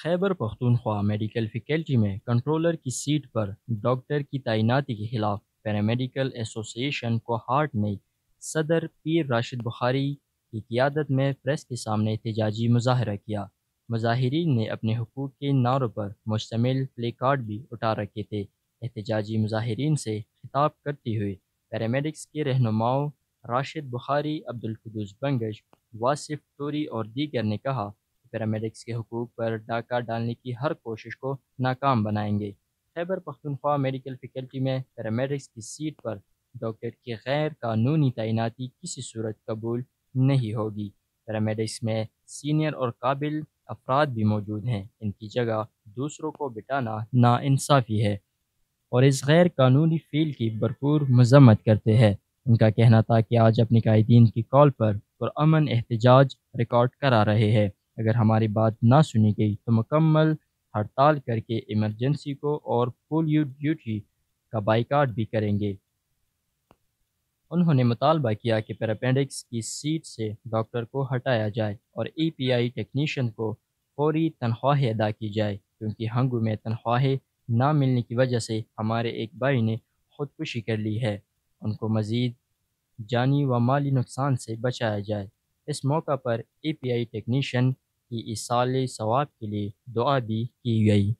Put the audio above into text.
Khyber Pakhtunkhwa medical faculty میں controller کی set پر doctor کی تعیناتی کے خلاف پیرامیڈیکل ایسوسی ایشن کو ہارٹ نے صدر پیر راشد بخاری کی قیادت میں پریس کے سامنے احتجاجی مظاہرہ کیا۔ مظاہرین نے اپنے حقوق کے نعروں پر مشتمل پلے کارڈ بھی اٹھا رکھے تھے۔ احتجاجی مظاہرین سے خطاب کرتے ہوئے پیرامیڈکس کے رہنماؤں راشد بخاری، عبدالقدوس بنگش، واصف ٹوری اور دیگر نے کہا کہ پیرامیڈکس کے حقوق پر ڈاکہ ڈالنے کی ہر کوشش کو ناکام بنائیں گے۔ خیبر پختونخوا میڈیکل فیکلٹی میں پیرامیڈکس کی سیٹ پر ڈاکٹر کی غیر قانونی تعیناتی کسی صورت قبول نہیں ہوگی۔ پیرامیڈکس میں سینئر اور قابل افراد بھی موجود ہیں، ان کی جگہ دوسروں کو بٹھانا ناانصافی ہے اور اس غیر قانونی فیل کی بھرپور مذمت کرتے ہیں۔ ان کا کہنا تھا کہ آج اپنے قائدین کی کال پر پرامن احتجاج ریکارڈ کرا رہے ہیں، اگر ہماری بات نہ سنی گئی تو مکمل ہڑتال کر کے ایمرجنسی کو اور پولیو ڈیوٹی کا بائیکاٹ بھی کریں گے۔ انہوں نے مطالبہ کیا کہ پیرامیڈکس کی سیٹ سے ڈاکٹر کو ہٹایا جائے اور ای پی آئی ٹیکنیشین کو فوری تنخواہیں ادا کی جائے، کیونکہ ہنگو میں تنخواہیں نہ ملنے کی وجہ سے ہمارے ایک بھائی نے خودکشی کر لی ہے۔ ان کو مزید جانی و مالی نقصان سے بچایا جائے۔ اس موقع پر ای پی آئی ٹیکنیشین کی ایصال ثواب کے لیے دعا بھی کی گئی۔